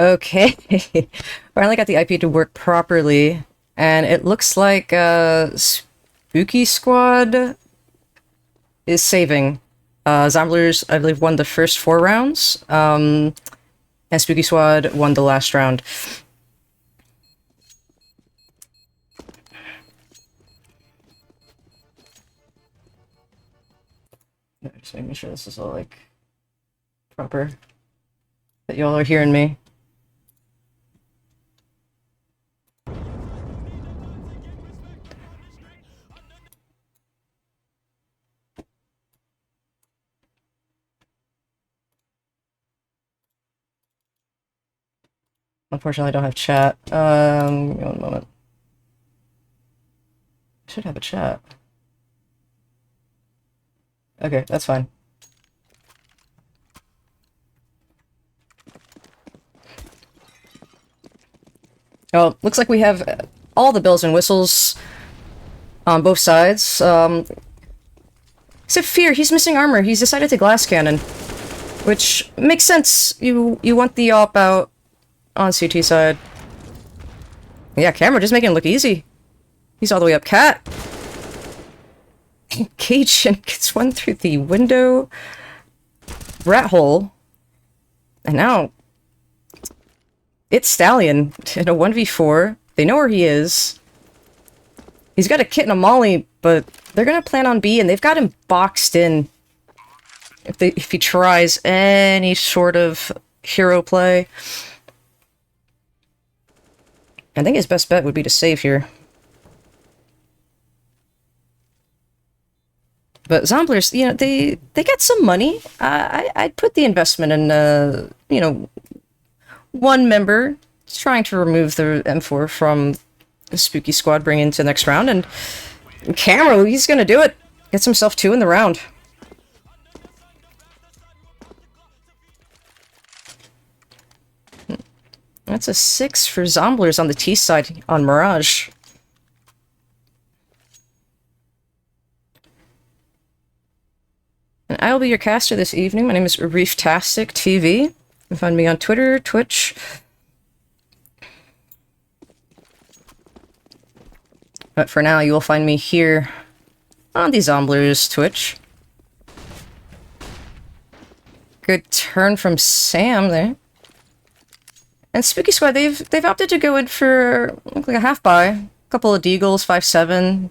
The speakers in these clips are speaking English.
Okay. Finally got the IP to work properly, and it looks like Spooky Squad is saving. Zomblers, I believe, won the first 4 rounds, and Spooky Squad won the last round. Just making sure this is all, like, proper. That y'all are hearing me. Unfortunately, I don't have chat. Give me one moment. I should have a chat. Okay, that's fine. Oh, looks like we have all the bells and whistles on both sides. Except Fear, he's missing armor. He's decided to glass cannon, which makes sense. You want the op out on CT side. Yeah, camera just making it look easy. He's all the way up cat. Cage gets one through the window. Rat hole. And now it's Stallion in a 1v4. They know where he is. He's got a kit and a molly, but they're gonna plan on B, and they've got him boxed in. If he tries any sort of hero play. I think his best bet would be to save here. But Zomblers, you know, they got some money. I'd put the investment in, you know, one member trying to remove the M4 from the Spooky Squad, bring into the next round, and Camero, he's gonna do it. Gets himself 2 in the round. That's a 6 for Zomblers on the T side on Mirage. And I will be your caster this evening. My name is Reef-tastic TV. You can find me on Twitter, Twitch. But for now, you will find me here on the Zomblers Twitch. Good turn from Sam there. And Spooky Squad, they've opted to go in for like a half buy. A couple of Deagles, 5-7.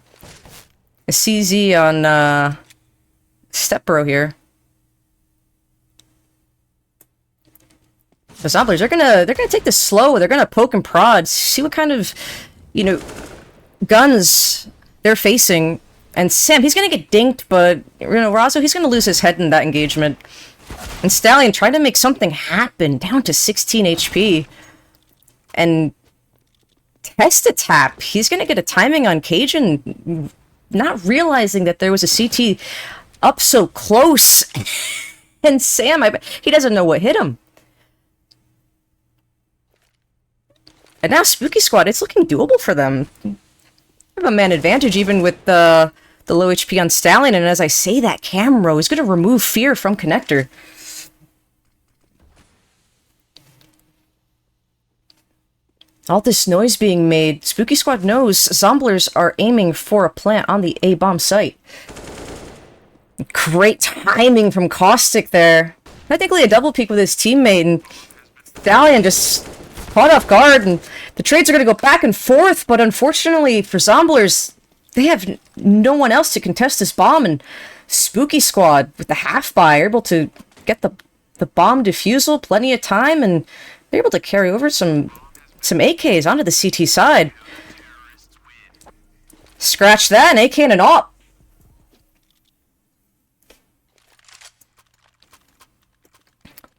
A CZ on Step Bro here. The Zomblers, they're gonna take this slow. They're gonna poke and prod, see what kind of, you know, guns they're facing. And Sam, he's gonna get dinked, but you know, Razzo, he's gonna lose his head in that engagement. And Stallion tried to make something happen, down to 16 HP. And test a tap. He's gonna get a timing on Cajun, not realizing that there was a CT up so close. And Sam, he doesn't know what hit him. And now Spooky Squad, it's looking doable for them. They have a man advantage even with the low HP on Stallion, and as I say that, Camero is going to remove Fear from Connector. All this noise being made, Spooky Squad knows Zomblers are aiming for a plant on the A-bomb site. Great timing from Caustic there. Technically a double peek with his teammate, and Stallion just caught off guard, and the trades are going to go back and forth, but unfortunately for Zomblers, they have no one else to contest this bomb, and Spooky Squad, with the half-buy, are able to get the bomb defusal, plenty of time, and they're able to carry over some AKs onto the CT side. Scratch that, an AK and an AWP.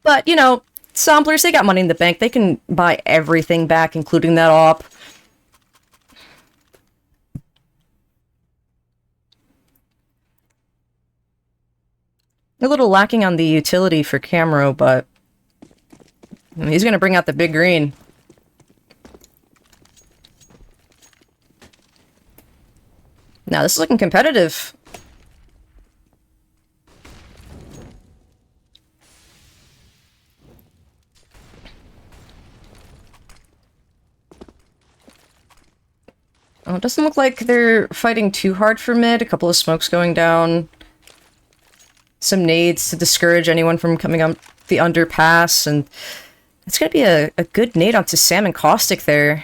But, you know, Zomblers, they got money in the bank. They can buy everything back, including that AWP. A little lacking on the utility for Camero, but he's going to bring out the big green. Now, this is looking competitive. It doesn't look like they're fighting too hard for mid. A couple of smokes going down. Some nades to discourage anyone from coming up the underpass, and it's gonna be a good nade onto Sam and Caustic there.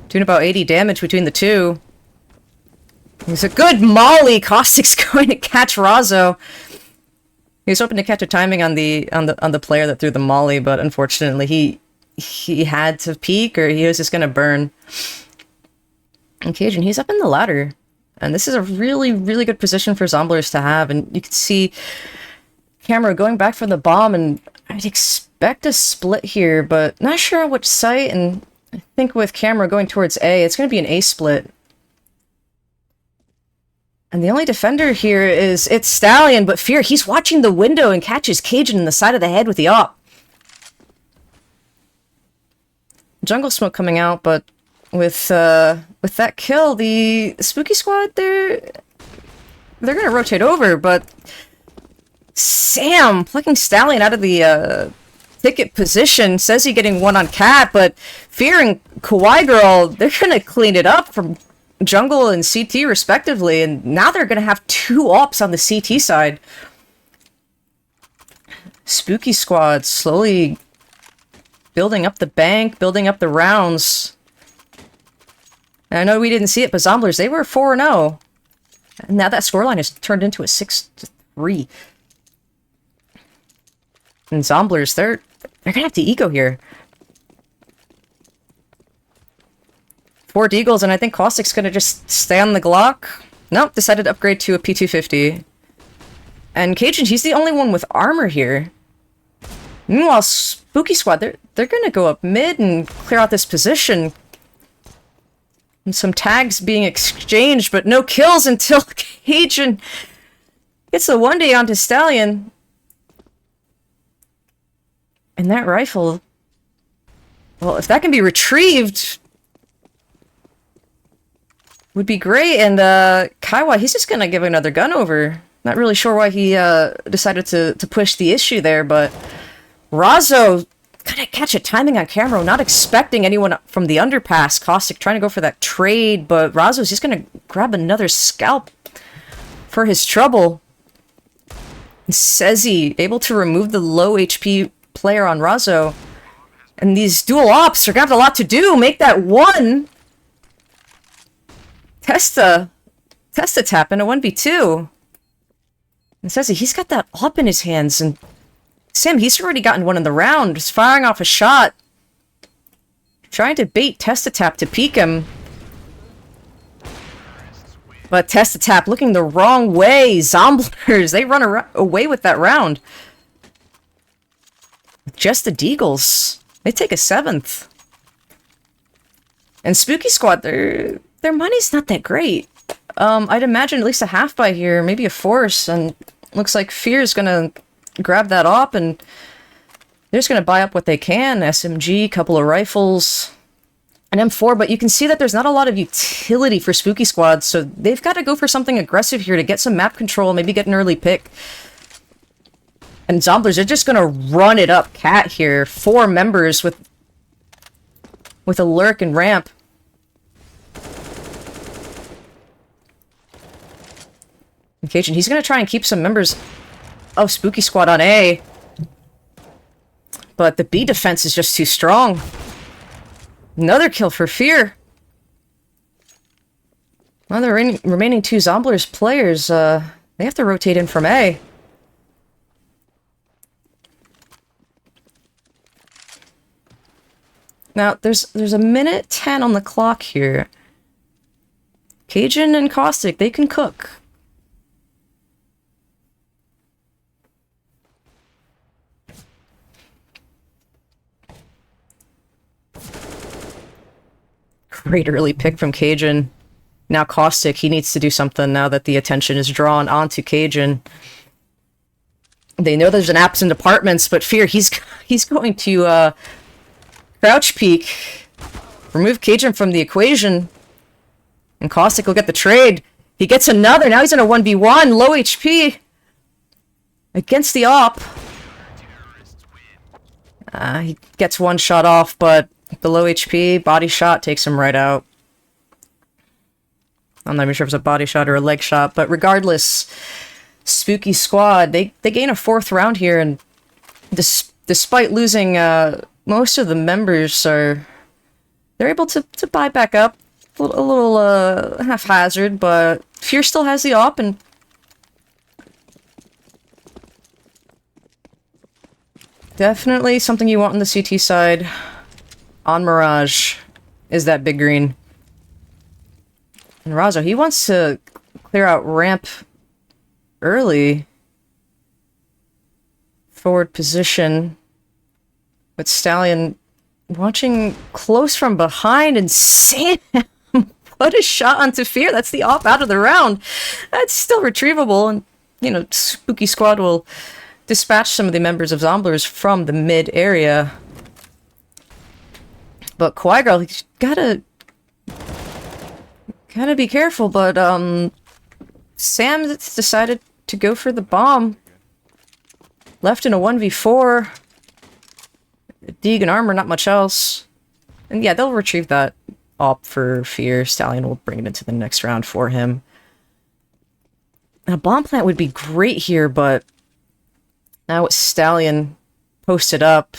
Doing about 80 damage between the two. It's a good molly. Caustic's going to catch Razzo. He was hoping to catch a timing on the player that threw the molly, but unfortunately he had to peek, or he was just gonna burn. And Cajun, he's up in the ladder. And this is a really, really good position for Zomblers to have. And you can see Camera going back for the bomb, and I'd expect a split here, but not sure on which site. And I think with Camera going towards A, it's going to be an A split. And the only defender here it's Stallion, but Fear, he's watching the window and catches Cajun in the side of the head with the op. Jungle smoke coming out, but with that kill, the Spooky Squad, they're gonna rotate over, but Sam plucking Stallion out of the ticket position, says he getting one on Cat, but Fear and Kawaii Girl, they're gonna clean it up from Jungle and CT respectively, and now they're gonna have two ops on the CT side. Spooky Squad slowly building up the bank, building up the rounds. And I know we didn't see it, but Zomblers, they were 4-0. And now that scoreline has turned into a 6-3. And Zomblers, they're gonna have to eco here. 4 Deagles, and I think Caustic's gonna just stay on the Glock. Nope, decided to upgrade to a P250. And Cajun, he's the only one with armor here. Meanwhile, Spooky Squad, they're gonna go up mid and clear out this position. And some tags being exchanged, but no kills until Cajun gets the 1-day onto Stallion. And that rifle, well, if that can be retrieved, would be great. And Kaiwa, he's just gonna give another gun over. Not really sure why he decided to push the issue there, but Razzo gonna catch a timing on camera, not expecting anyone from the underpass. Caustic trying to go for that trade, but Razzo's just gonna grab another scalp for his trouble. Sezi able to remove the low HP player on Razzo. And these dual ops are gonna have a lot to do. Make that one. Testa tap in a 1v2. And Sezi, he's got that op in his hands, and Sam, he's already gotten one in the round, just firing off a shot. Trying to bait Testa-Tap to peek him. But Testa-Tap looking the wrong way. Zomblers, they run away with that round. Just the Deagles. They take a 7th. And Spooky Squad, their money's not that great. I'd imagine at least a half buy here, maybe a force, and looks like Fear's gonna grab that op, and they're just gonna buy up what they can. SMG, couple of rifles, an M4, but you can see that there's not a lot of utility for Spooky Squad, so they've got to go for something aggressive here to get some map control, maybe get an early pick. And Zomblers are just gonna run it up Cat here. 4 members with a lurk and ramp. And Cajun, he's gonna try and keep some members of Spooky Squad on A. But the B defense is just too strong. Another kill for Fear. Well, the remaining 2 Zomblers players, they have to rotate in from A. Now, there's a minute 10 on the clock here. Cajun and Caustic, they can cook. Great early pick from Cajun. Now Caustic, he needs to do something now that the attention is drawn onto Cajun. They know there's an absent apartments, but Fear, he's going to crouch peek, remove Cajun from the equation, and Caustic will get the trade. He gets another. Now he's in a 1v1, low HP against the op. He gets one shot off, but below HP. Body shot takes him right out. I'm not even sure if it's a body shot or a leg shot, but regardless, Spooky Squad, they gain a 4th round here, and despite losing most of the members, they're able to buy back up. A little haphazard, but Fear still has the op, and definitely something you want on the CT side on Mirage is that big green. And Razo, he wants to clear out ramp early. Forward position. But Stallion watching close from behind, and Sam, what a shot onto Fear. That's the op out of the round. That's still retrievable, and, you know, Spooky Squad will dispatch some of the members of Zomblers from the mid area. But Kawaii Girl, he's gotta be careful, but Sam decided to go for the bomb. Left in a 1v4. Deeg and armor, not much else. And yeah, they'll retrieve that op for Fear. Stallion will bring it into the next round for him. A bomb plant would be great here, but now with Stallion posted up,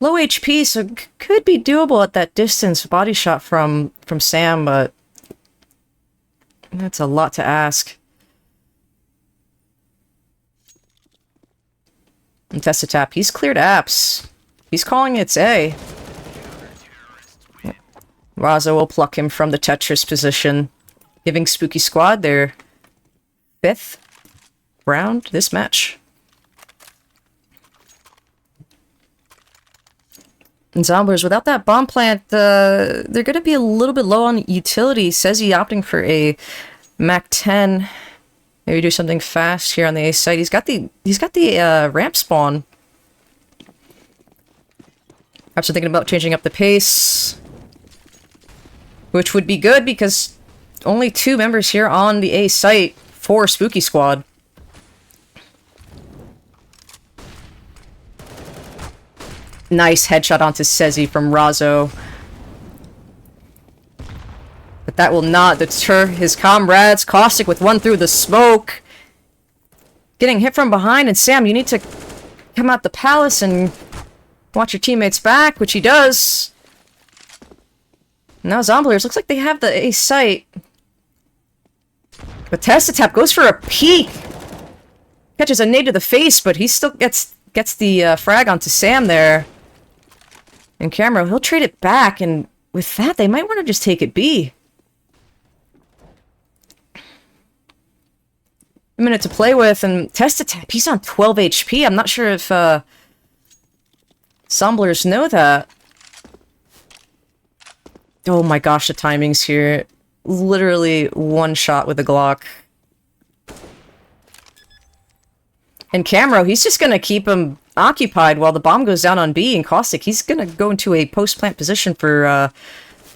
low HP, so could be doable at that distance. Body shot from Sam, but that's a lot to ask. And Tap, he's cleared apps. He's calling it's A. Razo will pluck him from the Tetris position, giving Spooky Squad their 5th round this match. And Zomblers, without that bomb plant, they're going to be a little bit low on utility. Says he opting for a Mac 10. Maybe do something fast here on the A site. He's got the ramp spawn. Perhaps thinking about changing up the pace, which would be good because only 2 members here on the A site for Spooky Squad. Nice headshot onto Sezi from Razo. But that will not deter his comrades. Caustic with one through the smoke. Getting hit from behind, and Sam, you need to come out the palace and watch your teammates back, which he does. Now Zomblers, looks like they have the A site. But Tap goes for a peek. Catches a nade to the face, but he still gets the frag onto Sam there. And Camero, he'll trade it back, and with that, they might want to just take it B. A minute to play with, and Tap, he's on 12 HP. I'm not sure if Zomblers know that. Oh my gosh, the timings here. Literally one shot with a Glock. And Camero, he's just gonna keep him occupied while the bomb goes down on B, and Caustic, he's gonna go into a post-plant position for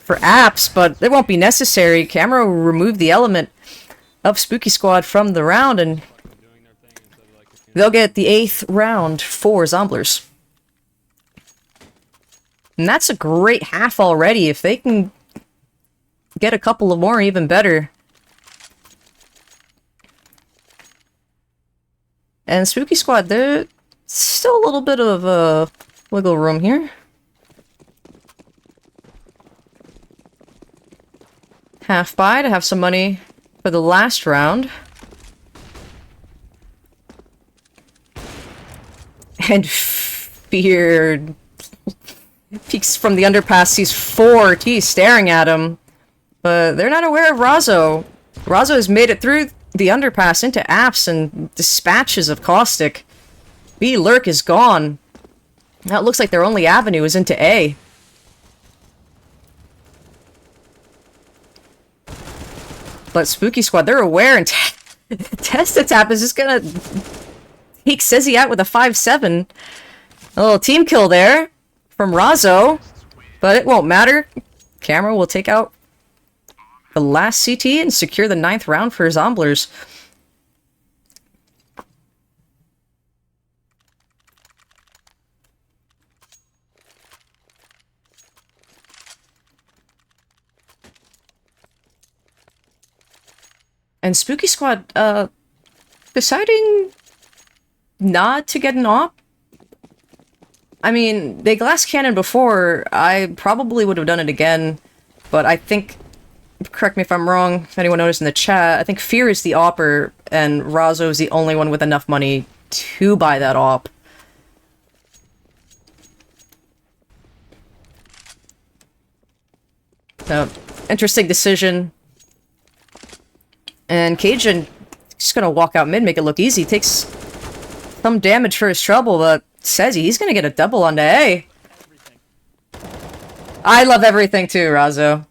apps, but it won't be necessary. Camero will remove the element of Spooky Squad from the round, and they'll get the 8th round for Zomblers. And that's a great half already. If they can get a couple of more, even better. And Spooky Squad, there's still a little bit of wiggle room here. Half buy to have some money for the last round. And Fear peeks from the underpass, sees 4 T staring at him. But they're not aware of Razo. Razo has made it through the underpass into apps and dispatches of Caustic. B Lurk is gone. Now it looks like their only avenue is into A. But Spooky Squad, they're aware, and Tap is just gonna take Sezi out with a 5-7. A little team kill there from Razo, but it won't matter. Camera will take out the last CT and secure the 9th round for Zomblers. And Spooky Squad, deciding not to get an op? I mean, they glass cannon before, I probably would have done it again, but I think, correct me if I'm wrong, if anyone noticed in the chat, I think Fear is the opper, and Razo is the only one with enough money to buy that op. So, interesting decision. And Cajun just gonna walk out mid, make it look easy. Takes some damage for his trouble, but says he's gonna get a double onto A. I love everything too, Razo.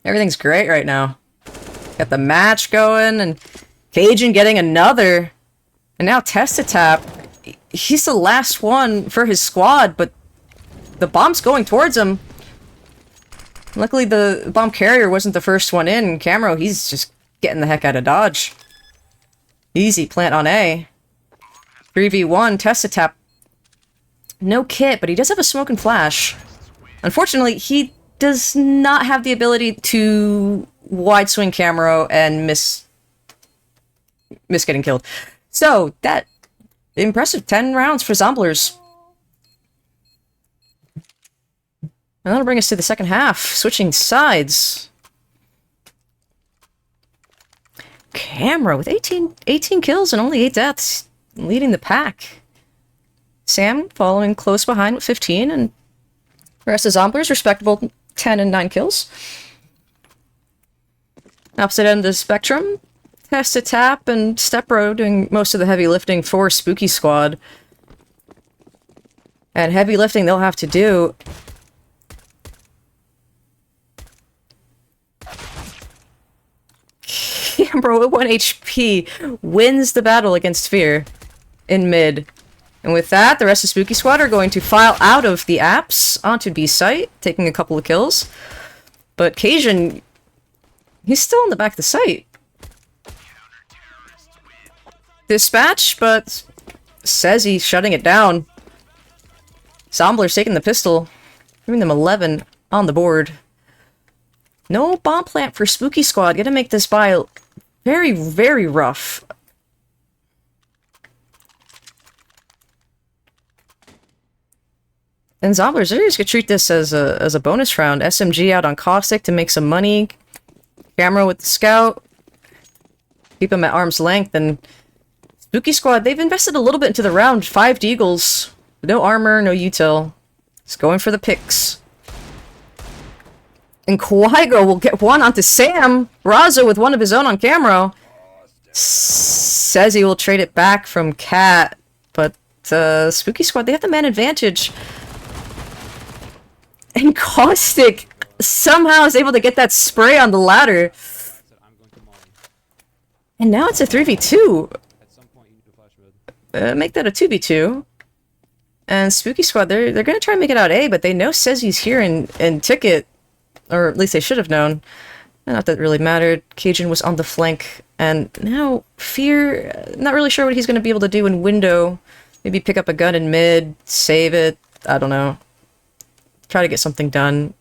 Everything's great right now. Got the match going, and Cajun getting another. And now Test-a-Tap. He's the last one for his squad, but the bomb's going towards him. Luckily, the bomb carrier wasn't the first one in. Camero, he's just getting the heck out of dodge. Easy plant on A. 3v1, Test-a-Tap. No kit, but he does have a smoke and flash. Unfortunately, he does not have the ability to wide swing Camero and miss getting killed. So, that impressive 10 rounds for Zomblers. And that'll bring us to the second half. Switching sides. Camera with 18 kills and only 8 deaths. Leading the pack. Sam following close behind with 15. And the rest of Zomblers, respectable 10 and 9 kills. Opposite end of the spectrum. Test-a-Tap and Stepbro doing most of the heavy lifting for Spooky Squad. And heavy lifting they'll have to do. Camero with 1 HP wins the battle against Fear in mid. And with that, the rest of Spooky Squad are going to file out of the apps onto B site, taking a couple of kills. But Cajun, he's still in the back of the site. Dispatch, but says he's shutting it down. Zomblers taking the pistol, giving them 11 on the board. No bomb plant for Spooky Squad. Gonna make this buy very, very rough. And Zomblers, they're just gonna treat this as a bonus round. SMG out on Caustic to make some money. Camera with the scout. Keep him at arm's length. And Spooky Squad, they've invested a little bit into the round. 5 deagles. No armor, no util. Just going for the picks. And Quaigo will get one onto Sam. Razo with one of his own on Camera. Says he will trade it back from Cat. But Spooky Squad, they have the man advantage. And Caustic somehow is able to get that spray on the ladder. And now it's a 3v2. Make that a 2v2. And Spooky Squad, they're going to try and make it out A, but they know says he's here in Ticket. Or at least they should have known. Not that it really mattered. Cajun was on the flank. And now Fear, not really sure what he's going to be able to do in window. Maybe pick up a gun in mid, save it. I don't know. Try to get something done.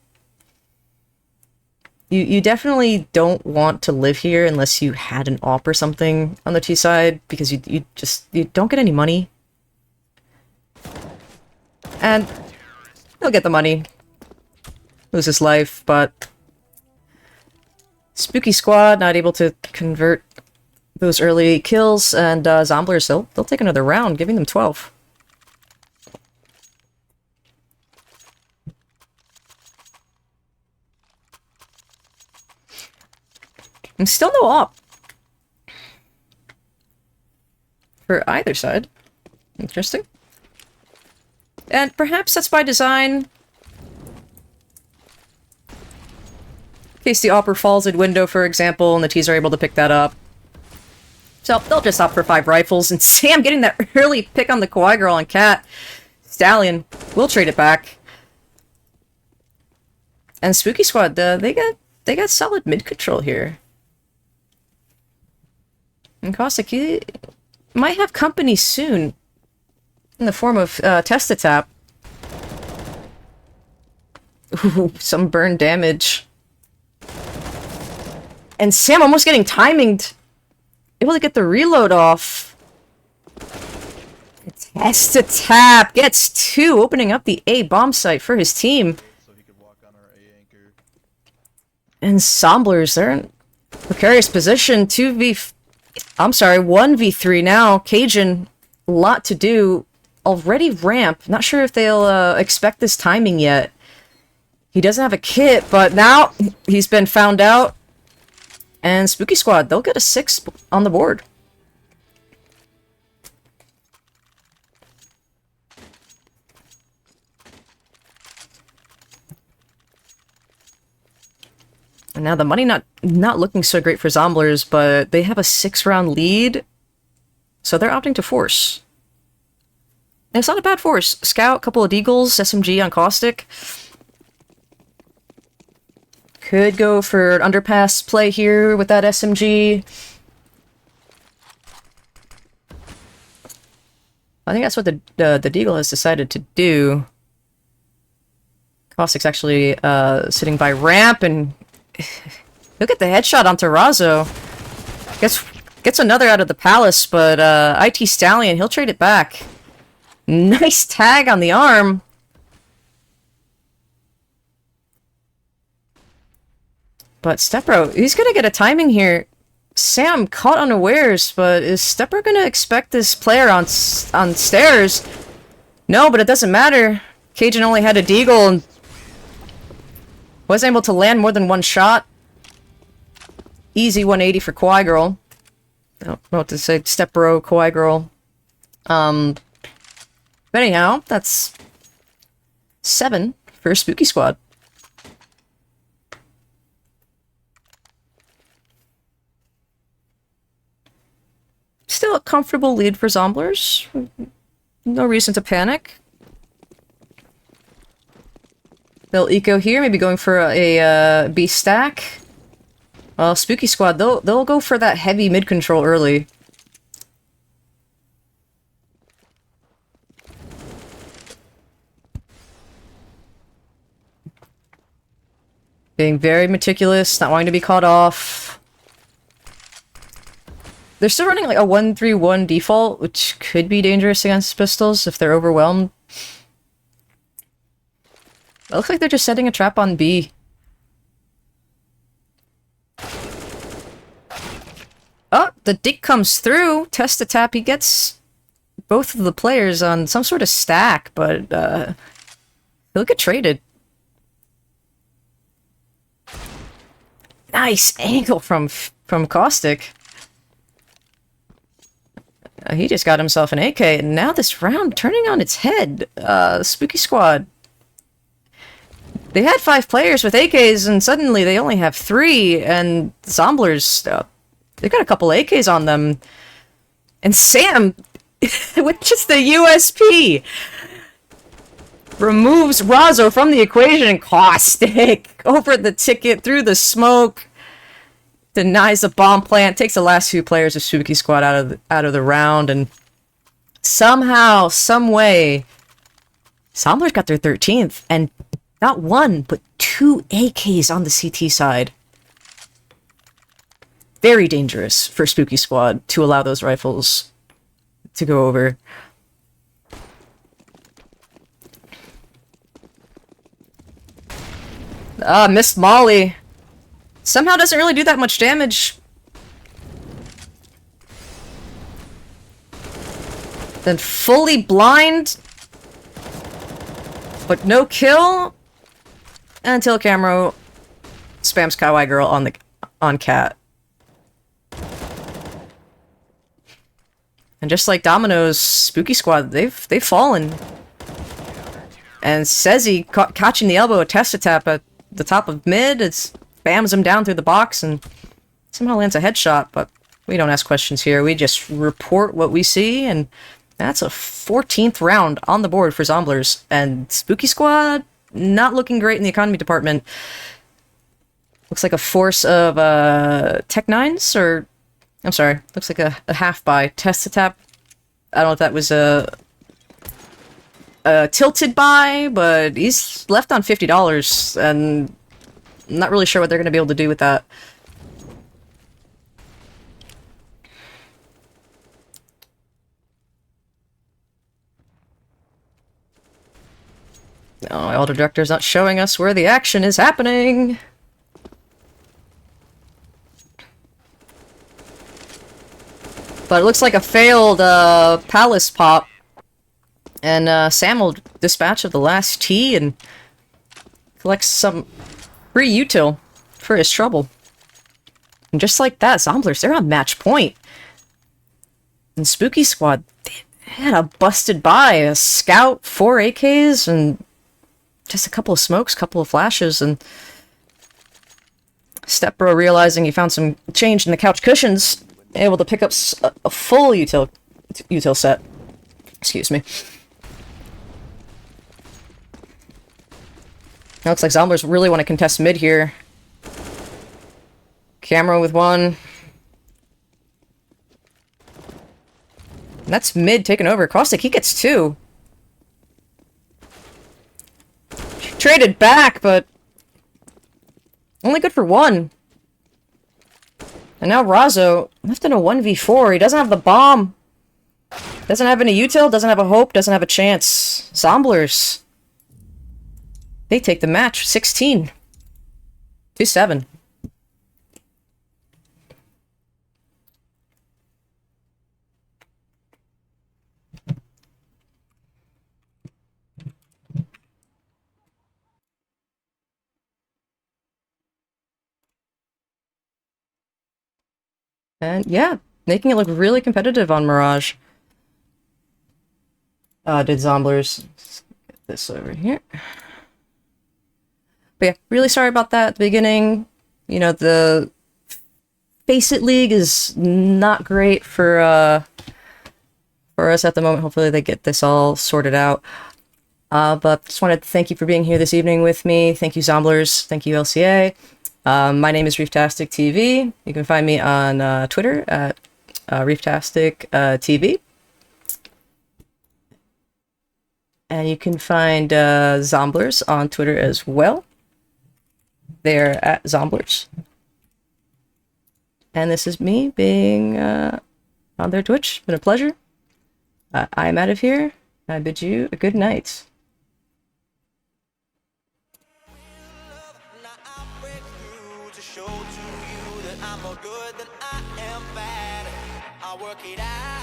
You definitely don't want to live here unless you had an op or something on the T side, because you don't get any money. And he'll get the money. Lose his life, but Spooky Squad not able to convert those early kills, and Zomblers, they'll take another round, giving them 12. And still no op for either side. Interesting. And perhaps that's by design. In case the opper falls in window, for example, and the T's are able to pick that up. So they'll just opt for 5 rifles. And Sam getting that early pick on the Kawaii Girl on Cat. Stallion will trade it back. And Spooky Squad, they got solid mid control here. And Caustic, he might have company soon. In the form of Test-a-Tap. Ooh, some burn damage. and Sam almost getting timinged. Able to get the reload off. Test to tap. Gets 2, opening up the A bomb site for his team. So he could walk on our A anchor. And Zomblers, they're in a precarious position. 1v3 now. Cajun, a lot to do. Already ramp. Not sure if they'll expect this timing yet. He doesn't have a kit, but now he's been found out. And Spooky Squad, they'll get a 6 on the board. And now the money not looking so great for Zomblers, but they have a 6-round lead. So they're opting to force. And it's not a bad force. Scout, couple of Deagles, SMG on Caustic. Could go for an underpass play here with that SMG. I think that's what the Deagle has decided to do. Caustic's actually sitting by ramp, and look at the headshot onto Razo. Gets another out of the palace, but IT Stallion, he'll trade it back. Nice tag on the arm. But Stepbro, he's gonna get a timing here. Sam caught unawares, but is Stepbro gonna expect this player on stairs? No, but it doesn't matter. Cajun only had a Deagle and wasn't able to land more than one shot. Easy 180 for Kawaii Girl. I don't know what to say. Stepbro, Kawaii Girl. But anyhow, that's 7 for Spooky Squad. Still a comfortable lead for Zomblers. No reason to panic. They'll eco here, maybe going for a B stack. Well, Spooky Squad, they'll go for that heavy mid control early. Being very meticulous, not wanting to be caught off. They're still running like a 1-3-1 default, which could be dangerous against pistols if they're overwhelmed. It looks like they're just setting a trap on B. Oh, the dick comes through. Test to tap. He gets both of the players on some sort of stack, but he'll get traded. Nice angle from Caustic. He just got himself an AK, and now this round turning on its head. Spooky Squad. They had 5 players with AKs, and suddenly they only have 3, and Zomblers, they got a couple AKs on them. And Sam, with just the USP, removes Razo from the equation. Caustic over the ticket, through the smoke. Denies the bomb plant, takes the last 2 players of Spooky Squad out of the round, and somehow, some way, Zomblers got their 13th, and not 1, but 2 AKs on the CT side. Very dangerous for Spooky Squad to allow those rifles to go over. Missed Molly. Somehow doesn't really do that much damage. Then fully blind. But no kill. Until Camero spams Kawaii Girl on Cat. And just like Domino's, Spooky Squad, they've fallen. And Sezi catching the elbow, a test tap at the top of mid. It's bams him down through the box and somehow lands a headshot, but we don't ask questions here. We just report what we see, and that's a 14th round on the board for Zomblers. And Spooky Squad, not looking great in the economy department. Looks like a force of Tech 9s, or... I'm sorry, looks like a half buy. Test to tap. I don't know if that was a tilted buy, but he's left on $50, and I'm not really sure what they're going to be able to do with that. Oh, Elder Director's not showing us where the action is happening. But it looks like a failed palace pop. And Sam will dispatch of the last tea and collect some free util for his trouble. And just like that, Zomblers, they're on match point. And Spooky Squad, they had a busted buy, a scout, 4 AKs, and just a couple of smokes, couple of flashes, and Stepbro, realizing he found some change in the couch cushions, able to pick up a full util set. Excuse me. Now looks like Zomblers really want to contest mid here. Camera with 1. And that's mid taken over. Caustic, he gets 2. Traded back, but only good for 1. And now Razzo left in a 1v4. He doesn't have the bomb. Doesn't have any util, doesn't have a hope, doesn't have a chance. Zomblers, they take the match. 16. 2-7. And yeah, making it look really competitive on Mirage. Did Zomblers. Let's get this over here. But yeah, really sorry about that at the beginning. You know, the Face It League is not great for us at the moment. Hopefully they get this all sorted out. But just wanted to thank you for being here this evening with me. Thank you, Zomblers. Thank you, LCA. My name is Reeftastic TV. You can find me on Twitter at Reeftastic TV. And you can find Zomblers on Twitter as well. They're at Zomblers. And this is me being on their Twitch. It's been a pleasure. I'm out of here. I bid you a good night. Show to you that I'm more good than I am bad. I work it out.